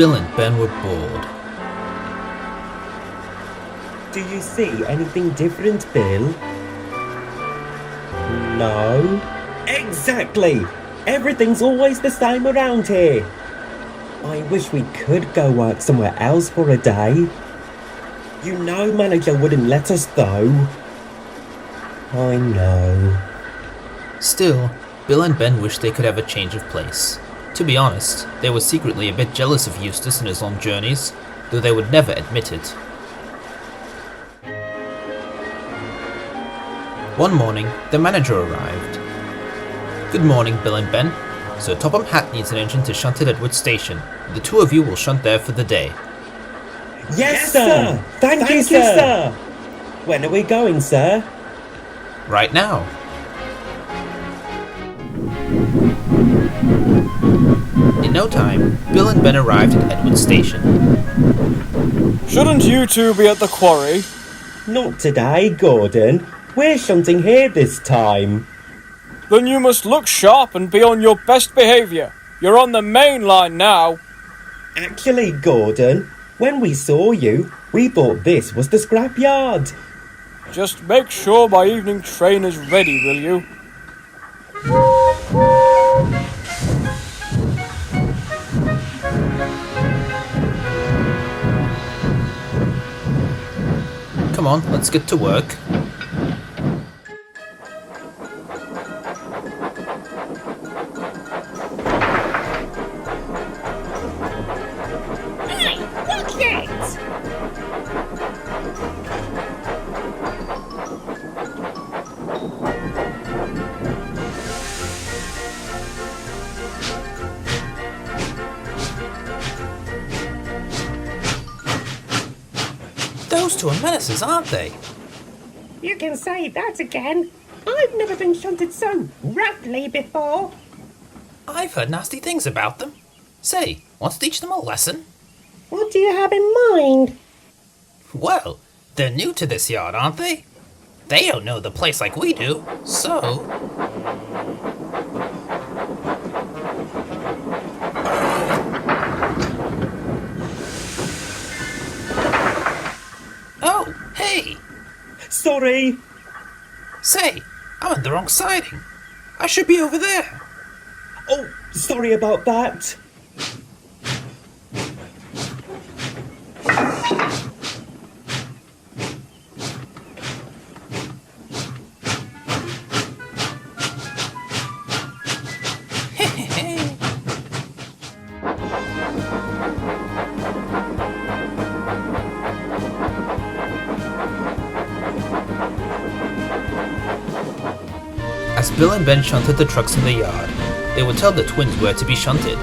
Bill and Ben were bored. Do you see anything different, Bill? No. Exactly! Everything's always the same around here. I wish we could go work somewhere else for a day. You know manager wouldn't let us though. I know. Still, Bill and Ben wished they could have a change of place. To be honest, they were secretly a bit jealous of Eustace and his long journeys, though they would never admit it. One morning, the manager arrived. "Good morning, Bill and Ben. Sir Topham Hatt needs an engine to shunt at Edward Station. The two of you will shunt there for the day." Yes, sir! Thank you, sir! When are we going, sir? Right now. In no time, Bill and Ben arrived at Edward Station. Shouldn't you two be at the quarry? Not today, Gordon. We're shunting here this time. Then you must look sharp and be on your best behaviour. You're on the main line now. Actually, Gordon, when we saw you, we thought this was the scrapyard. Just make sure my evening train is ready, will you? Come on, let's get to work. Those two are menaces, aren't they? You can say that again. I've never been shunted so roughly before. I've heard nasty things about them. Say, want to teach them a lesson? What do you have in mind? Well, they're new to this yard, aren't they? They don't know the place like we do, so... Oh, hey! Sorry. Say, I'm on the wrong siding. I should be over there. Oh, sorry about that. As Bill and Ben shunted the trucks in the yard, they would tell the twins where to be shunted.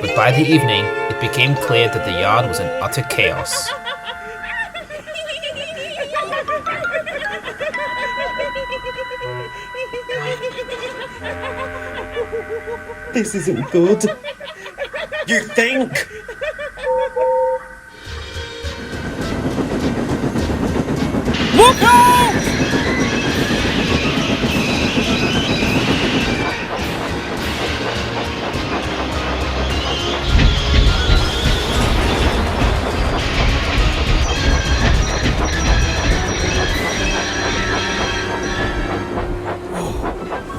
But by the evening, it became clear that the yard was in utter chaos. This isn't good. You think? Look out!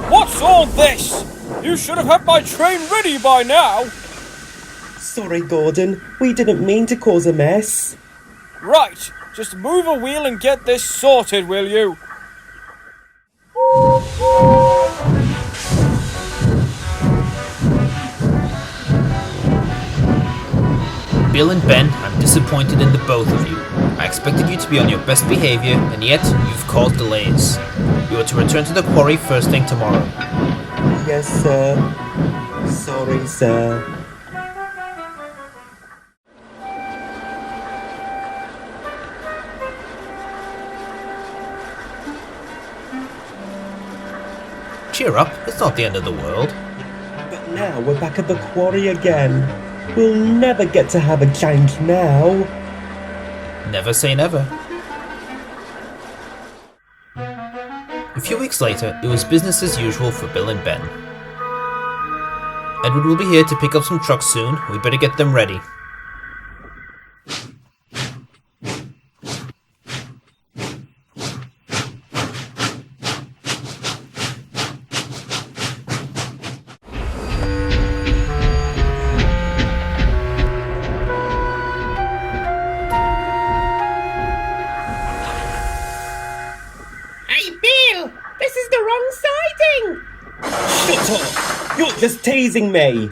What's all this? You should have had my train ready by now. Sorry, Gordon. We didn't mean to cause a mess. Right, just move a wheel and get this sorted, will you? Bill and Ben, I'm disappointed in the both of you. I expected you to be on your best behavior, and yet you've caused delays. You are to return to the quarry first thing tomorrow. Yes, sir. Sorry, sir. Cheer up, it's not the end of the world. But now we're back at the quarry again. We'll never get to have a change now. Never say never. A few weeks later, it was business as usual for Bill and Ben. Edward will be here to pick up some trucks soon. We better get them ready. Hey, Bill! This is the wrong siding! Shut up! You're just teasing me.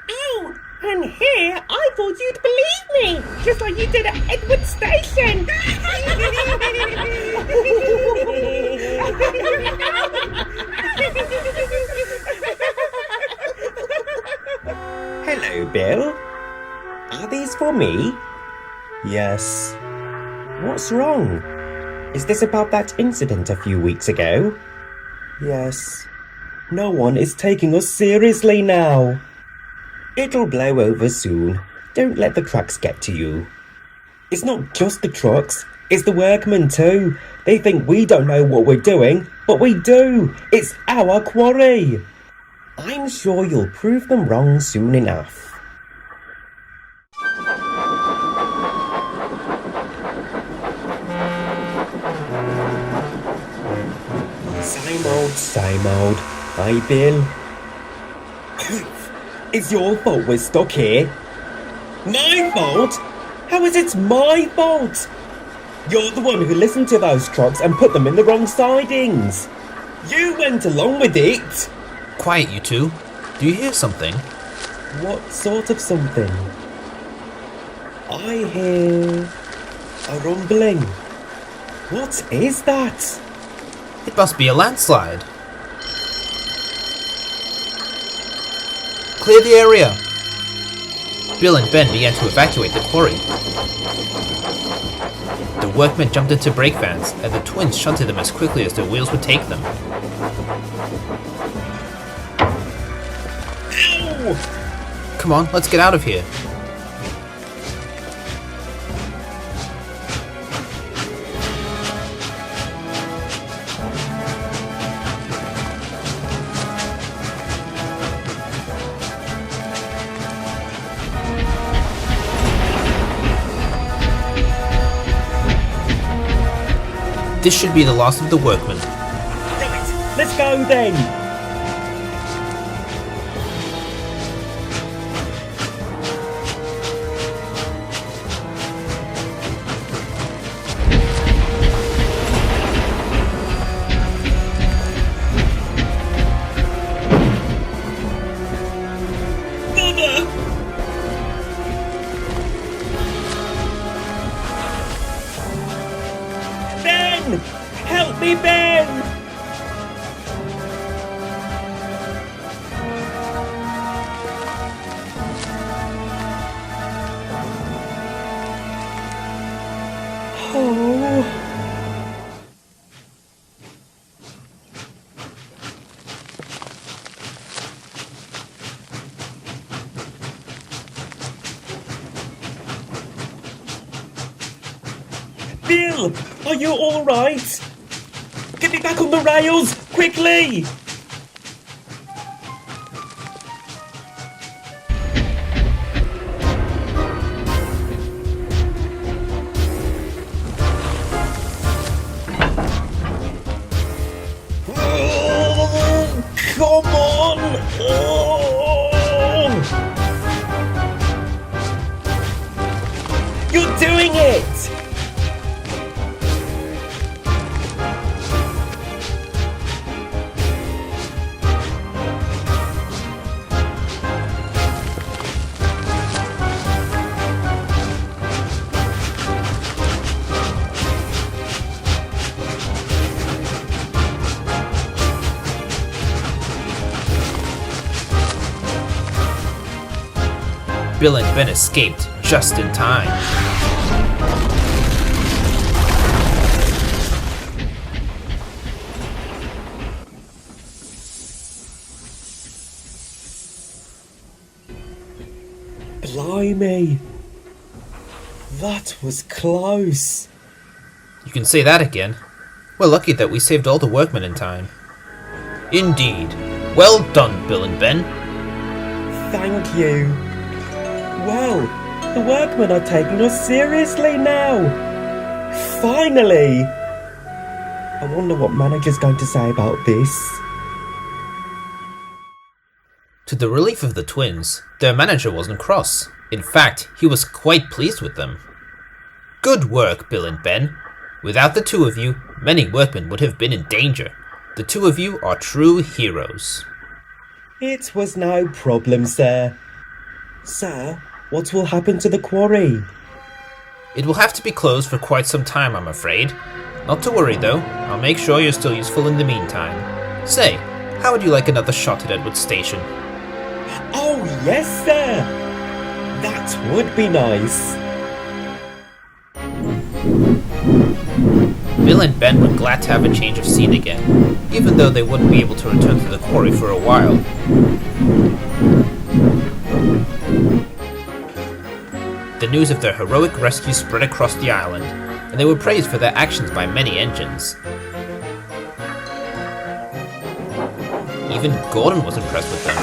Oh, and here I thought you'd believe me, just like you did at Edward Station. Hello, Bill. Are these for me? Yes. What's wrong? Is this about that incident a few weeks ago? Yes. No one is taking us seriously now. It'll blow over soon. Don't let the trucks get to you. It's not just the trucks, it's the workmen too. They think we don't know what we're doing, but we do. It's our quarry. I'm sure you'll prove them wrong soon enough. Same old. Hi, Bill. It's your fault we're stuck here. My fault? How is it my fault? You're the one who listened to those trucks and put them in the wrong sidings. You went along with it. Quiet, you two. Do you hear something? What sort of something? I hear a rumbling. What is that? It must be a landslide. Clear the area. Bill and Ben began to evacuate the quarry. The workmen jumped into brake vans, and the twins shunted them as quickly as their wheels would take them. Ow! Come on, let's get out of here. This should be the last of the workmen. Right, let's go then. Ben! Help me, Ben! Oh. Bill, are you all right? Get me back on the rails, quickly! Oh, come on! Oh. You're doing it! Bill and Ben escaped just in time. Blimey. That was close. You can say that again. We're lucky that we saved all the workmen in time. Indeed. Well done, Bill and Ben. Thank you. Well, the workmen are taking us seriously now. Finally. I wonder what manager's going to say about this. To the relief of the twins, their manager wasn't cross. In fact, he was quite pleased with them. Good work, Bill and Ben. Without the two of you, many workmen would have been in danger. The two of you are true heroes. It was no problem, sir. Sir, what will happen to the quarry? It will have to be closed for quite some time, I'm afraid. Not to worry though, I'll make sure you're still useful in the meantime. Say, how would you like another shot at Edward Station? Oh, yes, sir. That would be nice. Bill and Ben were glad to have a change of scene again, even though they wouldn't be able to return to the quarry for a while. The news of their heroic rescue spread across the island, and they were praised for their actions by many engines. Even Gordon was impressed with them.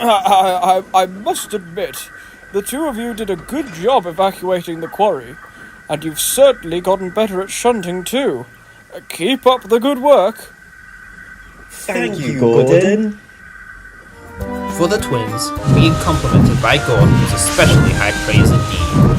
I must admit, the two of you did a good job evacuating the quarry, and you've certainly gotten better at shunting too. Keep up the good work. Thank you, Gordon. For the twins, being complimented by Gordon was especially high praise indeed.